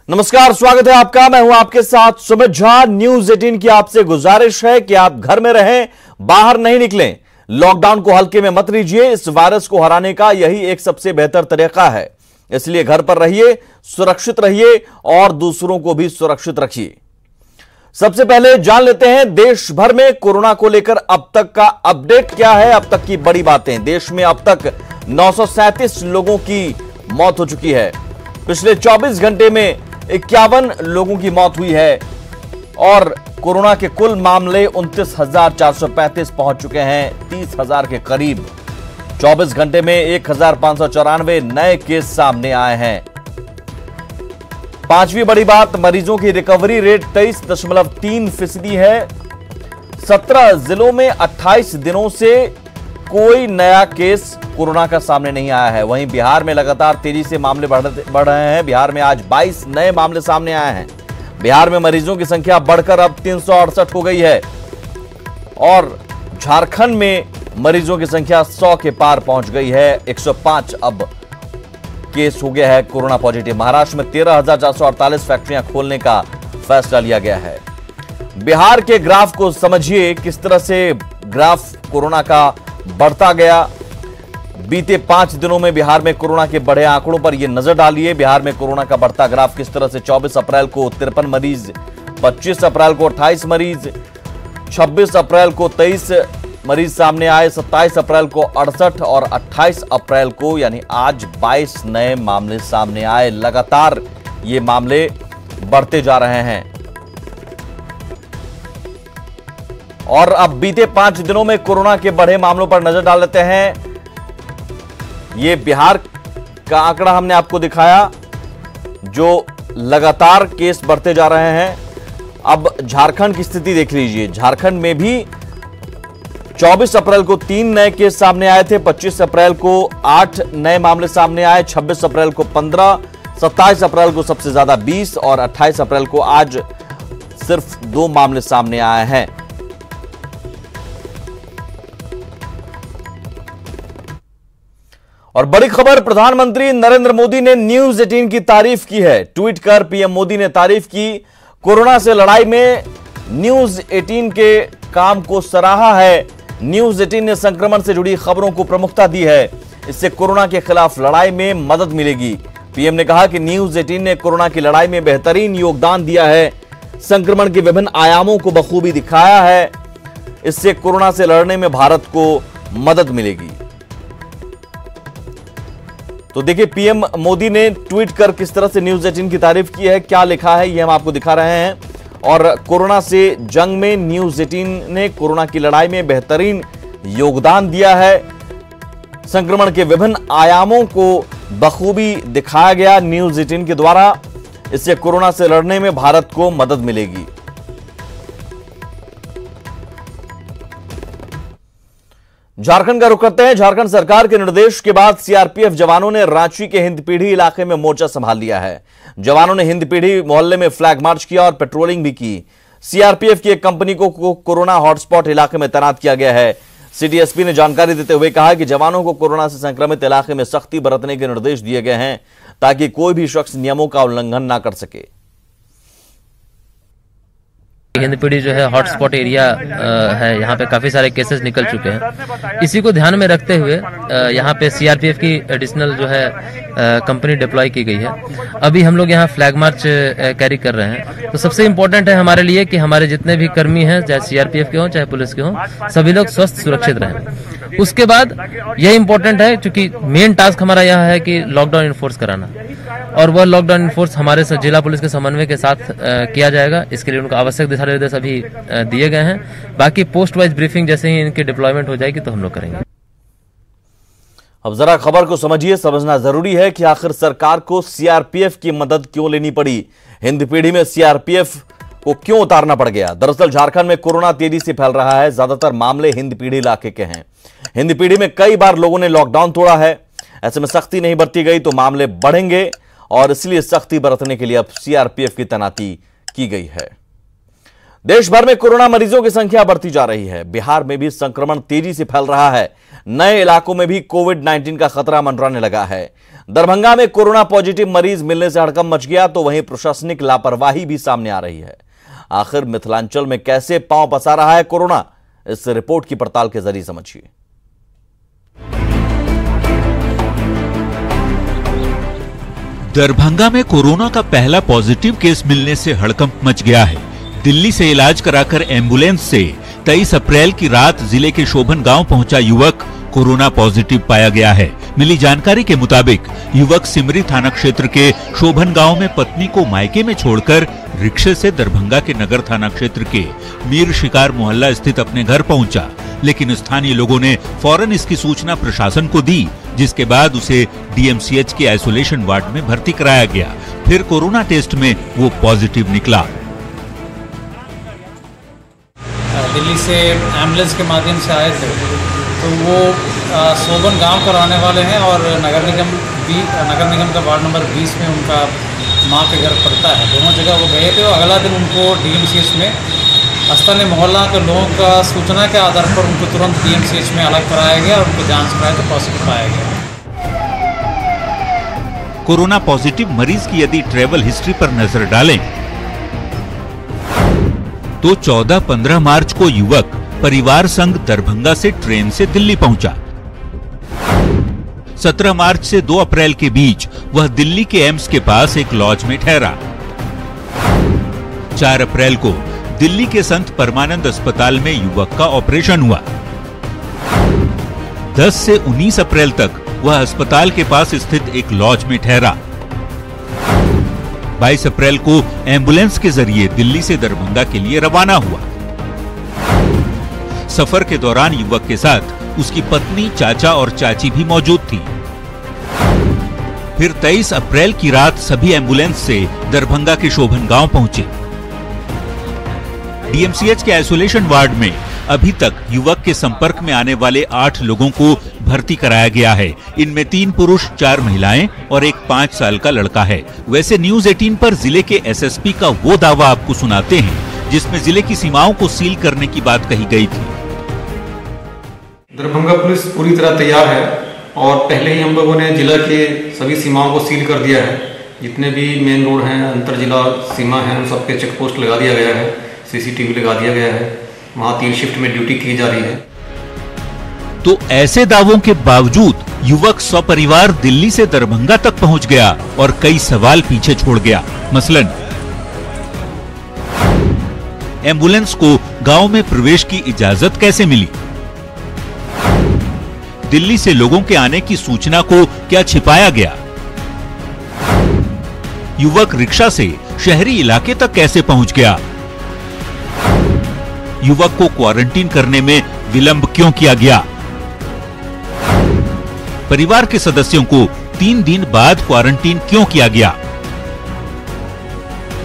नमस्कार, स्वागत है आपका। मैं हूं आपके साथ सुमित झा। न्यूज 18 की आपसे गुजारिश है कि आप घर में रहें, बाहर नहीं निकलें, लॉकडाउन को हल्के में मत लीजिए। इस वायरस को हराने का यही एक सबसे बेहतर तरीका है, इसलिए घर पर रहिए, सुरक्षित रहिए और दूसरों को भी सुरक्षित रखिए। सबसे पहले जान लेते हैं देश भर में कोरोना को लेकर अब तक का अपडेट क्या है, अब तक की बड़ी बातें। देश में अब तक 937 लोगों की मौत हो चुकी है। पिछले 24 घंटे में 51 लोगों की मौत हुई है और कोरोना के कुल मामले 29,435 पहुंच चुके हैं, 30,000 के करीब। 24 घंटे में 1,594 नए केस सामने आए हैं। पांचवी बड़ी बात, मरीजों की रिकवरी रेट 23.3% है। 17 जिलों में 28 दिनों से कोई नया केस कोरोना का सामने नहीं आया है। वहीं बिहार में लगातार तेजी से मामले बढ़ रहे हैं। बिहार में आज 22 नए मामले सामने आए हैं। बिहार में मरीजों की संख्या बढ़कर अब 368 हो गई है और झारखंड में मरीजों की संख्या 100 के पार पहुंच गई है। 105 अब केस हो गया है कोरोना पॉजिटिव। महाराष्ट्र में 13,448 फैक्ट्रियां खोलने का फैसला लिया गया है। बिहार के ग्राफ को समझिए, किस तरह से ग्राफ कोरोना का बढ़ता गया। बीते 5 दिनों में बिहार में कोरोना के बढ़े आंकड़ों पर यह नजर डालिए। बिहार में कोरोना का बढ़ता ग्राफ किस तरह से 24 अप्रैल को 53 मरीज, 25 अप्रैल को 28 मरीज, 26 अप्रैल को 23 मरीज सामने आए, 27 अप्रैल को 68 और 28 अप्रैल को यानी आज 22 नए मामले सामने आए। लगातार ये मामले बढ़ते जा रहे हैं और अब बीते 5 दिनों में कोरोना के बढ़े मामलों पर नजर डाल लेते हैं। ये बिहार का आंकड़ा हमने आपको दिखाया, जो लगातार केस बढ़ते जा रहे हैं। अब झारखंड की स्थिति देख लीजिए। झारखंड में भी 24 अप्रैल को 3 नए केस सामने आए थे, 25 अप्रैल को 8 नए मामले सामने आए, 26 अप्रैल को 15, 27 अप्रैल को सबसे ज्यादा 20 और 28 अप्रैल को आज सिर्फ 2 मामले सामने आए हैं। और बड़ी खबर, प्रधानमंत्री नरेंद्र मोदी ने न्यूज 18 की तारीफ की है। ट्वीट कर पीएम मोदी ने तारीफ की। कोरोना से लड़ाई में न्यूज 18 के काम को सराहा है। न्यूज 18 ने संक्रमण से जुड़ी खबरों को प्रमुखता दी है। इससे कोरोना के खिलाफ लड़ाई में मदद मिलेगी। पीएम ने कहा कि न्यूज 18 ने कोरोना की लड़ाई में बेहतरीन योगदान दिया है, संक्रमण के विभिन्न आयामों को बखूबी दिखाया है। इससे कोरोना से लड़ने में भारत को मदद मिलेगी। तो देखिए, पीएम मोदी ने ट्वीट कर किस तरह से न्यूज 18 की तारीफ की है, क्या लिखा है ये हम आपको दिखा रहे हैं। और कोरोना से जंग में न्यूज 18 ने कोरोना की लड़ाई में बेहतरीन योगदान दिया है। संक्रमण के विभिन्न आयामों को बखूबी दिखाया गया न्यूज 18 के द्वारा। इससे कोरोना से लड़ने में भारत को मदद मिलेगी। झारखंड का रुख करते हैं। झारखंड सरकार के निर्देश के बाद सीआरपीएफ जवानों ने रांची के हिंदपीढ़ी इलाके में मोर्चा संभाल लिया है। जवानों ने हिंदपीढ़ी मोहल्ले में फ्लैग मार्च किया और पेट्रोलिंग भी की। सीआरपीएफ की एक कंपनी को कोरोना हॉटस्पॉट इलाके में तैनात किया गया है। सिटी एसपी ने जानकारी देते हुए कहा कि जवानों को कोरोना से संक्रमित इलाके में सख्ती बरतने के निर्देश दिए गए हैं ताकि कोई भी शख्स नियमों का उल्लंघन ना कर सके। हिंदपीढ़ी जो है हॉटस्पॉट एरिया है, यहाँ पे काफी सारे केसेस निकल चुके हैं। इसी को ध्यान में रखते हुए यहाँ पे सीआरपीएफ की एडिशनल जो है कंपनी डिप्लॉय की गई है। अभी हम लोग यहाँ फ्लैग मार्च कैरी कर रहे हैं। तो सबसे इम्पोर्टेंट है हमारे लिए कि हमारे जितने भी कर्मी हैं, चाहे सीआरपीएफ के हों चाहे पुलिस के हों, सभी लोग स्वस्थ सुरक्षित रहें। उसके बाद यह इम्पोर्टेंट है क्योंकि मेन टास्क हमारा यह है कि लॉकडाउन इन्फोर्स कराना, और वह लॉकडाउन इन्फोर्स हमारे जिला पुलिस के समन्वय के साथ किया जाएगा। इसके लिए उनको आवश्यक दिशा निर्देश अभी दिए गए हैं। बाकी पोस्ट वाइज ब्रीफिंग जैसे ही इनकी डिप्लॉयमेंट हो जाएगी तो हम लोग करेंगे। अब जरा खबर को समझिए, समझना जरूरी है कि आखिर सरकार को सीआरपीएफ की मदद क्यों लेनी पड़ी, हिंदपीढ़ी में सीआरपीएफ को क्यों उतारना पड़ गया। दरअसल झारखंड में कोरोना तेजी से फैल रहा है। ज्यादातर मामले हिंदपीढ़ी इलाके के हैं। हिंदपीढ़ी में कई बार लोगों ने लॉकडाउन तोड़ा है। ऐसे में सख्ती नहीं बरती गई तो मामले बढ़ेंगे और इसलिए सख्ती बरतने के लिए अब सीआरपीएफ की तैनाती की गई है। देश भर में कोरोना मरीजों की संख्या बढ़ती जा रही है। बिहार में भी संक्रमण तेजी से फैल रहा है। नए इलाकों में भी कोविड-19 का खतरा मंडराने लगा है। दरभंगा में कोरोना पॉजिटिव मरीज मिलने से हड़कंप मच गया, तो वहीं प्रशासनिक लापरवाही भी सामने आ रही है। आखिर मिथिलांचल में कैसे पांव पसार रहा है कोरोना, इस रिपोर्ट की पड़ताल के जरिए समझिए। दरभंगा में कोरोना का पहला पॉजिटिव केस मिलने से हड़कंप मच गया है। दिल्ली से इलाज कराकर एम्बुलेंस से 23 अप्रैल की रात जिले के शोभन गांव पहुंचा युवक कोरोना पॉजिटिव पाया गया है। मिली जानकारी के मुताबिक युवक सिमरी थाना क्षेत्र के शोभन गांव में पत्नी को मायके में छोड़कर रिक्शे से दरभंगा के नगर थाना क्षेत्र के मीर शिकार मोहल्ला स्थित अपने घर पहुंचा, लेकिन स्थानीय लोगों ने फौरन इसकी सूचना प्रशासन को दी, जिसके बाद उसे डीएमसीएच के आइसोलेशन वार्ड में भर्ती कराया गया। फिर कोरोना टेस्ट में वो पॉजिटिव निकला। दिल्ली से एम्बुलेंस के माध्यम से आए थे, तो वो शोभन गांव का रहने वाले हैं और नगर निगम का वार्ड नंबर 20 में उनका मां के घर पड़ता है। दोनों जगह वो गए थे और अगला दिन उनको डीएमसीएच में स्थानीय मोहल्ला के लोगों का सूचना के आधार पर उनको तुरंत डीएमसीएच में अलग कराया गया और उनको जांच कराया तो पॉजिटिव पाया गया। कोरोना पॉजिटिव मरीज की यदि ट्रैवल हिस्ट्री पर नजर डालें तो 14-15 मार्च को युवक परिवार संग दरभंगा से ट्रेन से दिल्ली पहुंचा। 17 मार्च से 2 अप्रैल के बीच वह दिल्ली के एम्स के पास एक लॉज में ठहरा। 4 अप्रैल को दिल्ली के संत परमानंद अस्पताल में युवक का ऑपरेशन हुआ। 10 से 19 अप्रैल तक वह अस्पताल के पास स्थित एक लॉज में ठहरा। 22 अप्रैल को एम्बुलेंस के जरिए दिल्ली से दरभंगा के लिए रवाना हुआ। सफर के दौरान युवक के साथ उसकी पत्नी, चाचा और चाची भी मौजूद थी। फिर 23 अप्रैल की रात सभी एम्बुलेंस से दरभंगा के शोभन गांव पहुंचे। डीएमसीएच के आइसोलेशन वार्ड में अभी तक युवक के संपर्क में आने वाले 8 लोगों को भर्ती कराया गया है। इनमें 3 पुरुष, 4 महिलाएं और एक 5 साल का लड़का है। वैसे न्यूज 18 पर जिले के एसएसपी का वो दावा आपको सुनाते हैं जिसमें जिले की सीमाओं को सील करने की बात कही गई थी। दरभंगा पुलिस पूरी तरह तैयार है और पहले ही हम लोगों ने जिला के सभी सीमाओं को सील कर दिया है। जितने भी मेन रोड हैं, अंतर जिला सीमा है, उन सब पे चेक पोस्ट लगा दिया गया है, सीसीटीवी लगा दिया गया है। वहां 3 शिफ्ट में ड्यूटी की जा रही है। तो ऐसे दावों के बावजूद युवक सपरिवार दिल्ली से दरभंगा तक पहुंच गया और कई सवाल पीछे छोड़ गया। मसलन एम्बुलेंस को गांव में प्रवेश की इजाजत कैसे मिली? दिल्ली से लोगों के आने की सूचना को क्या छिपाया गया? युवक रिक्शा से शहरी इलाके तक कैसे पहुंच गया? युवक को क्वारंटीन करने में विलंब क्यों किया गया? परिवार के सदस्यों को 3 दिन बाद क्वारंटीन क्यों किया गया?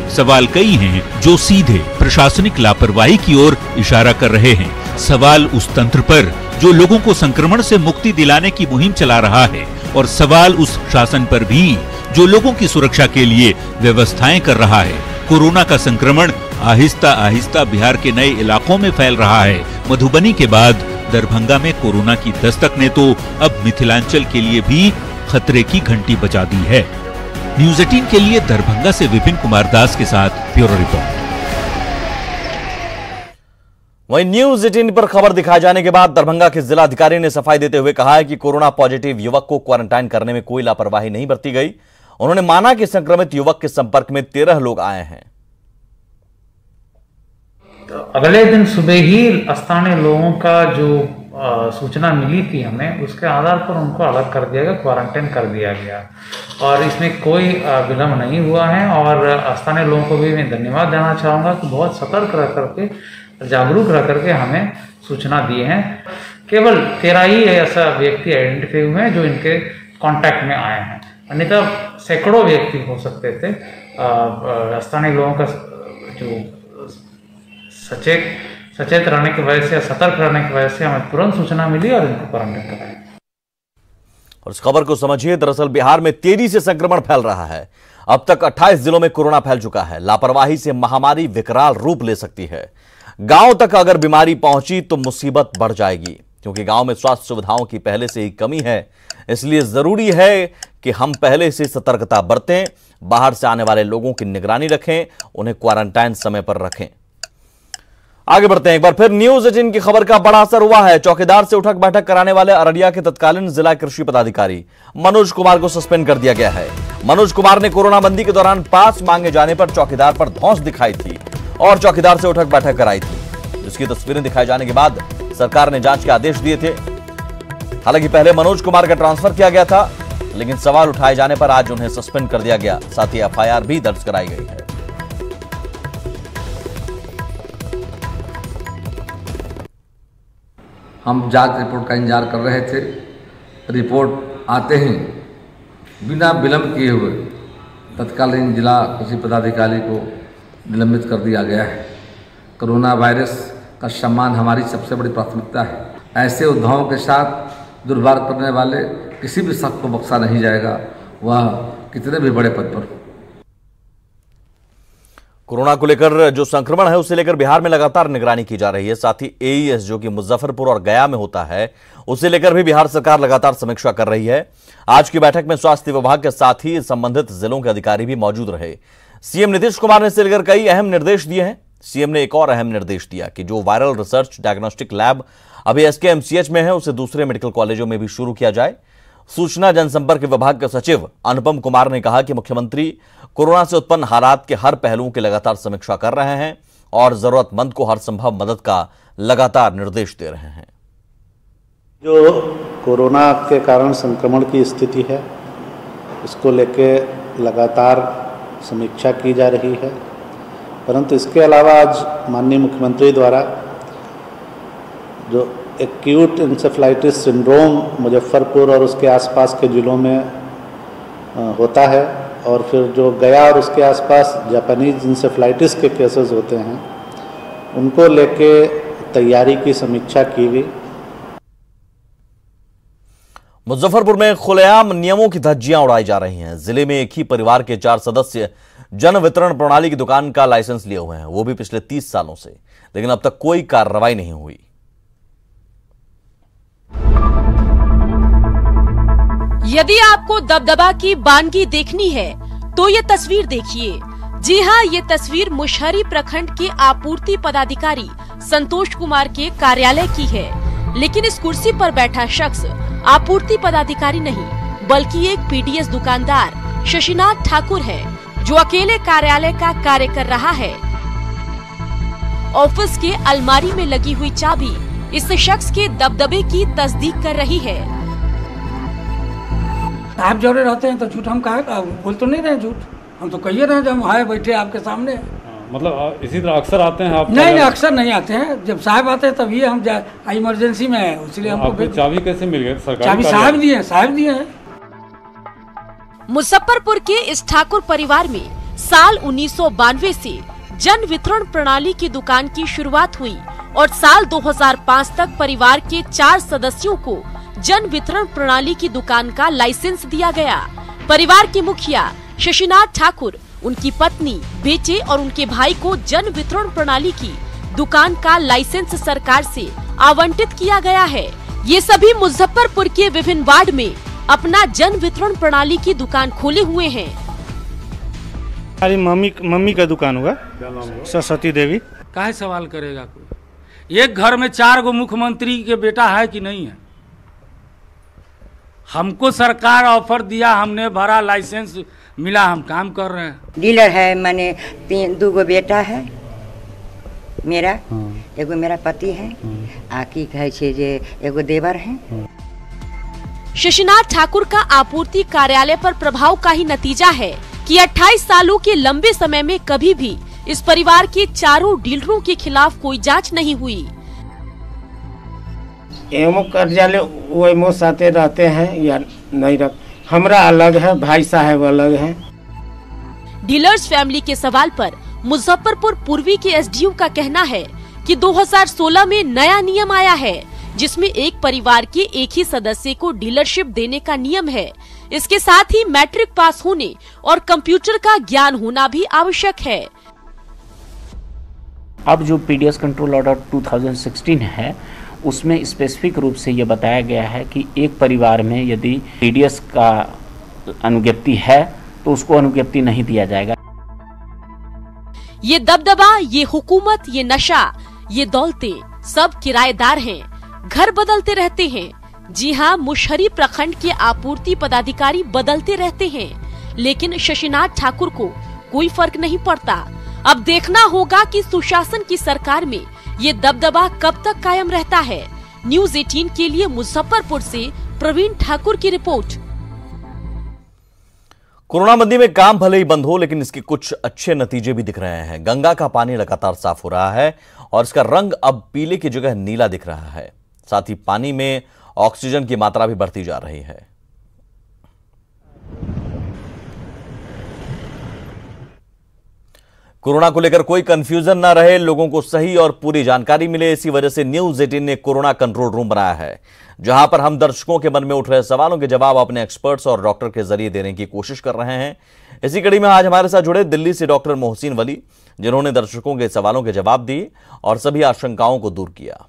सवाल कई हैं जो सीधे प्रशासनिक लापरवाही की ओर इशारा कर रहे हैं। सवाल उस तंत्र पर जो लोगों को संक्रमण से मुक्ति दिलाने की मुहिम चला रहा है, और सवाल उस शासन पर भी जो लोगों की सुरक्षा के लिए व्यवस्थाएं कर रहा है। कोरोना का संक्रमण आहिस्ता आहिस्ता बिहार के नए इलाकों में फैल रहा है। मधुबनी के बाद दरभंगा में कोरोना की दस्तक ने तो अब मिथिलांचल के लिए भी खतरे की घंटी बजा दी है। न्यूज 18 के लिए दरभंगा से विपिन कुमार दास के साथ ब्यूरो रिपोर्ट। वहीं न्यूज 18 पर खबर दिखाए जाने के बाद दरभंगा के जिलाधिकारी ने सफाई देते हुए कहा है कि कोरोना पॉजिटिव युवक को क्वारंटाइन करने में कोई लापरवाही नहीं बरती गई। उन्होंने माना कि संक्रमित युवक के संपर्क में 13 लोग आए हैं। तो अगले दिन सुबह ही स्थानीय लोगों का जो सूचना मिली थी हमें, उसके आधार पर उनको अलग कर दिया गया, क्वारंटाइन कर दिया गया और इसमें कोई विलंब नहीं हुआ है। और स्थानीय लोगों को भी मैं धन्यवाद देना चाहूँगा कि बहुत सतर्क रह करके, जागरूक रह करके हमें सूचना दिए हैं। केवल 13 ही ऐसा व्यक्ति आइडेंटिफाई हुए हैं जो इनके कांटेक्ट में आए हैं, अन्यथा सैकड़ों व्यक्ति हो सकते थे। स्थानीय लोगों का जो सचेत रहने की वजह से, सतर्क रहने की वजह से हमें तुरंत सूचना मिली और इनको क्वारंटाइन कराया। और इस खबर को समझिए। दरअसल बिहार में तेजी से संक्रमण फैल रहा है। अब तक 28 जिलों में कोरोना फैल चुका है। लापरवाही से महामारी विकराल रूप ले सकती है। गांव तक अगर बीमारी पहुंची तो मुसीबत बढ़ जाएगी, क्योंकि गांव में स्वास्थ्य सुविधाओं की पहले से ही कमी है। इसलिए जरूरी है कि हम पहले से सतर्कता बरतें, बाहर से आने वाले लोगों की निगरानी रखें, उन्हें क्वारंटाइन समय पर रखें। आगे बढ़ते हैं। एक बार फिर न्यूज 18 की खबर का बड़ा असर हुआ है। चौकीदार से उठक बैठक कराने वाले अररिया के तत्कालीन जिला कृषि पदाधिकारी मनोज कुमार को सस्पेंड कर दिया गया है। मनोज कुमार ने कोरोना बंदी के दौरान पास मांगे जाने पर चौकीदार पर धौंस दिखाई थी और चौकीदार से उठक बैठक कराई थी, जिसकी तस्वीरें दिखाए जाने के बाद सरकार ने जांच के आदेश दिए थे। हालांकि पहले मनोज कुमार का ट्रांसफर किया गया था, लेकिन सवाल उठाए जाने पर आज उन्हें सस्पेंड कर दिया गया। साथ ही एफआईआर भी दर्ज कराई गई है। हम जांच रिपोर्ट का इंतजार कर रहे थे। रिपोर्ट आते ही बिना विलंब किए हुए तत्कालीन जिला कृषि पदाधिकारी को निलंबित कर दिया गया है। कोरोना वायरस का सम्मान हमारी सबसे बड़ी प्राथमिकता है। ऐसे उद्यमों के साथ दुर्व्यवहार करने वाले किसी भी शख्स को बख्शा नहीं जाएगा, वह कितने भी बड़े पद पर हो। कोरोना को लेकर जो संक्रमण है उसे लेकर बिहार में लगातार निगरानी की जा रही है। साथ ही एईएस जो कि मुजफ्फरपुर और गया में होता है, उसे लेकर भी बिहार सरकार लगातार समीक्षा कर रही है। आज की बैठक में स्वास्थ्य विभाग के साथ ही संबंधित जिलों के अधिकारी भी मौजूद रहे। सीएम नीतीश कुमार ने इसे लेकर कई अहम निर्देश दिए हैं। सीएम ने एक और अहम निर्देश दिया कि जो वायरल रिसर्च डायग्नोस्टिक लैब अभी एसकेएमसीएच में है, उसे दूसरे मेडिकल कॉलेजों में भी शुरू किया जाए। सूचना जनसंपर्क विभाग के सचिव अनुपम कुमार ने कहा कि मुख्यमंत्री कोरोना से उत्पन्न हालात के हर पहलुओं की लगातार समीक्षा कर रहे हैं और जरूरतमंद को हर संभव मदद का लगातार निर्देश दे रहे हैं। जो कोरोना के कारण संक्रमण की स्थिति है, इसको लेके लगातार समीक्षा की जा रही है। परंतु इसके अलावा आज माननीय मुख्यमंत्री द्वारा जो एक्यूट इंसेफ्लाइटिस सिंड्रोम मुजफ्फरपुर और उसके आसपास के ज़िलों में होता है, और फिर जो गया और उसके आसपास जापानीज इंसेफ्लाइटिस के केसेस होते हैं, उनको लेके तैयारी की समीक्षा की गई। मुजफ्फरपुर में खुलेआम नियमों की धज्जियां उड़ाई जा रही हैं। जिले में एक ही परिवार के 4 सदस्य जन वितरण प्रणाली की दुकान का लाइसेंस लिए हुए हैं, वो भी पिछले 30 सालों से, लेकिन अब तक कोई कार्रवाई नहीं हुई। यदि आपको दबदबा की बानगी देखनी है तो ये तस्वीर देखिए। जी हाँ, ये तस्वीर मुशहरी प्रखंड के आपूर्ति पदाधिकारी संतोष कुमार के कार्यालय की है। लेकिन इस कुर्सी पर बैठा शख्स आपूर्ति पदाधिकारी नहीं, बल्कि एक पीडीएस दुकानदार शशिनाथ ठाकुर है, जो अकेले कार्यालय का कार्य कर रहा है। ऑफिस के अलमारी में लगी हुई चाबी इस शख्स के दबदबे की तस्दीक कर रही है। आप जोड़े रहते हैं तो झूठ हम कहा बोल तो नहीं रहे झूठ, हम तो कहिए रहे जब हम आए बैठे आपके सामने। मतलब इसी तरह अक्सर आते हैं आप? नहीं, अक्सर नहीं आते हैं, जब साहब आते हैं तभी हम इमरजेंसी में है, इसलिए हमको चाबी कैसे मिल गई? सरकारी चाबी साहब दिए हैं। मुजफ्फरपुर के इस ठाकुर परिवार में साल 1992 से जन वितरण प्रणाली की दुकान की शुरुआत हुई और साल 2005 तक परिवार के 4 सदस्यों को जन वितरण प्रणाली की दुकान का लाइसेंस दिया गया। परिवार के मुखिया शशिनाथ ठाकुर, उनकी पत्नी, बेटे और उनके भाई को जन वितरण प्रणाली की दुकान का लाइसेंस सरकार से आवंटित किया गया है। ये सभी मुजफ्फरपुर के विभिन्न वार्ड में अपना जन वितरण प्रणाली की दुकान खोले हुए हैं। हमारी मम्मी का दुकान होगा, सरस्वती देवी। काहे सवाल करेगा कोई? एक घर में 4 गो मुख्यमंत्री के बेटा है कि नहीं है? हमको सरकार ऑफर दिया, हमने भरा, लाइसेंस मिला, हम काम कर रहे हैं। डीलर है, मैंने 2 गो बेटा है मेरा, एगो मेरा पति है, आकी कहे छे जे एगो देवर है। शशिनाथ ठाकुर का आपूर्ति कार्यालय पर प्रभाव का ही नतीजा है कि 28 सालों के लंबे समय में कभी भी इस परिवार के 4 डीलरों के खिलाफ कोई जांच नहीं हुई। एमओ कार्यालय वो साथे रहते हैं या नहीं रख, हमरा अलग है, भाई साहब अलग है। डीलर्स फैमिली के सवाल पर मुजफ्फरपुर पूर्वी के एसडीओ का कहना है कि 2016 में नया नियम आया है, जिसमें एक परिवार के एक ही सदस्य को डीलरशिप देने का नियम है। इसके साथ ही मैट्रिक पास होने और कंप्यूटर का ज्ञान होना भी आवश्यक है। अब जो पीडीएस कंट्रोल ऑर्डर 2016 है उसमें स्पेसिफिक रूप से ये बताया गया है कि एक परिवार में यदि पीडीएस का अनुज्ञप्ति है तो उसको अनुज्ञप्ति नहीं दिया जाएगा। ये दबदबा, ये हुकूमत, ये नशा, ये दौलतें सब किराएदार हैं, घर बदलते रहते हैं। जी हाँ, मुशहरी प्रखंड के आपूर्ति पदाधिकारी बदलते रहते हैं, लेकिन शशिनाथ ठाकुर को कोई फर्क नहीं पड़ता। अब देखना होगा कि सुशासन की सरकार में ये दबदबा कब तक कायम रहता है। न्यूज़ 18 के लिए मुजफ्फरपुर से प्रवीण ठाकुर की रिपोर्ट। कोरोना बंदी में काम भले ही बंद हो, लेकिन इसके कुछ अच्छे नतीजे भी दिख रहे हैं। गंगा का पानी लगातार साफ हो रहा है और इसका रंग अब पीले की जगह नीला दिख रहा है। साथ ही पानी में ऑक्सीजन की मात्रा भी बढ़ती जा रही है। कोरोना को लेकर कोई कंफ्यूजन ना रहे, लोगों को सही और पूरी जानकारी मिले, इसी वजह से न्यूज़ 18 ने कोरोना कंट्रोल रूम बनाया है, जहां पर हम दर्शकों के मन में उठ रहे सवालों के जवाब अपने एक्सपर्ट्स और डॉक्टर के जरिए देने की कोशिश कर रहे हैं। इसी कड़ी में आज हमारे साथ जुड़े दिल्ली से डॉक्टर मोहसिन वली, जिन्होंने दर्शकों के सवालों के जवाब दिए और सभी आशंकाओं को दूर किया।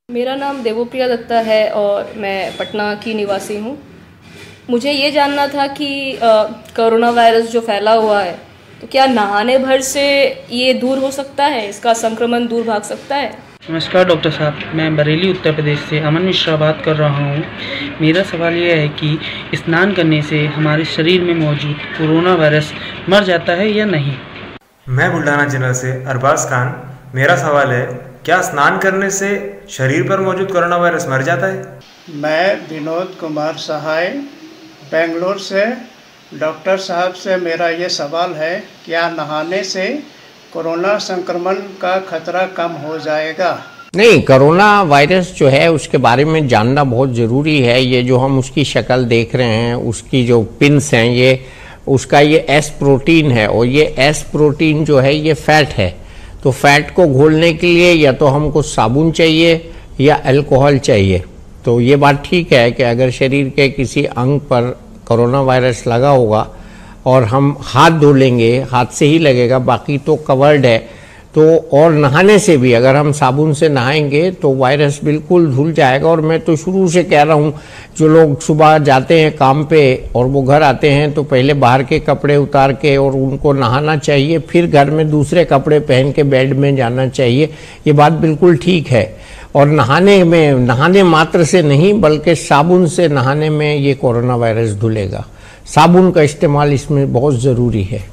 मेरा नाम देवप्रिया दत्ता है और मैं पटना की निवासी हूँ। मुझे ये जानना था कि कोरोना वायरस जो फैला हुआ है तो क्या नहाने भर से ये दूर हो सकता है, इसका संक्रमण दूर भाग सकता है? नमस्कार डॉक्टर साहब, मैं बरेली उत्तर प्रदेश से अमन मिश्रा बात कर रहा हूँ। मेरा सवाल यह है कि स्नान करने से हमारे शरीर में मौजूद कोरोना वायरस मर जाता है या नहीं? मैं बुल्ढाना जिला से अरबाज खान। मेरा सवाल है, क्या स्नान करने से शरीर पर मौजूद कोरोना वायरस मर जाता है? मैं विनोद कुमार सहाय बेंगलोर से। डॉक्टर साहब से मेरा ये सवाल है, क्या नहाने से कोरोना संक्रमण का खतरा कम हो जाएगा? नहीं, कोरोना वायरस जो है उसके बारे में जानना बहुत ज़रूरी है। ये जो हम उसकी शक्ल देख रहे हैं, उसकी जो पिंस हैं, ये उसका ये एस प्रोटीन है और ये एस प्रोटीन जो है ये फैट है। तो फैट को घोलने के लिए या तो हमको साबुन चाहिए या अल्कोहल चाहिए। तो ये बात ठीक है कि अगर शरीर के किसी अंग पर कोरोना वायरस लगा होगा और हम हाथ धो लेंगे, हाथ से ही लगेगा, बाकी तो कवर्ड है, तो और नहाने से भी अगर हम साबुन से नहाएंगे तो वायरस बिल्कुल धुल जाएगा। और मैं तो शुरू से कह रहा हूँ, जो लोग सुबह जाते हैं काम पे और वो घर आते हैं तो पहले बाहर के कपड़े उतार के और उनको नहाना चाहिए, फिर घर में दूसरे कपड़े पहन के बेड में जाना चाहिए। ये बात बिल्कुल ठीक है। और नहाने मात्र से नहीं बल्कि साबुन से नहाने में ये कोरोना वायरस धुलेगा। साबुन का इस्तेमाल इसमें बहुत ज़रूरी है।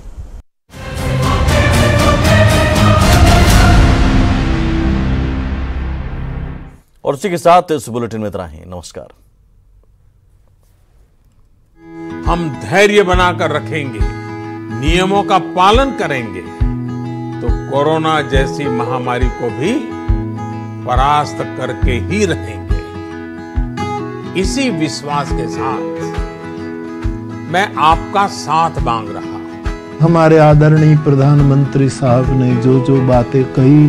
और उसी के साथ इस बुलेटिन में इतना ही। नमस्कार। हम धैर्य बनाकर रखेंगे, नियमों का पालन करेंगे तो कोरोना जैसी महामारी को भी परास्त करके ही रहेंगे। इसी विश्वास के साथ मैं आपका साथ मांग रहा। हमारे आदरणीय प्रधानमंत्री साहब ने जो बातें कही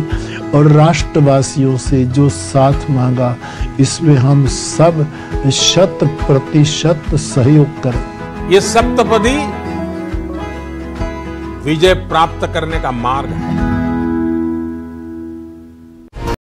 और राष्ट्रवासियों से जो साथ मांगा, इसमें हम सब 100% सहयोग करें। ये सप्तपदी विजय प्राप्त करने का मार्ग है।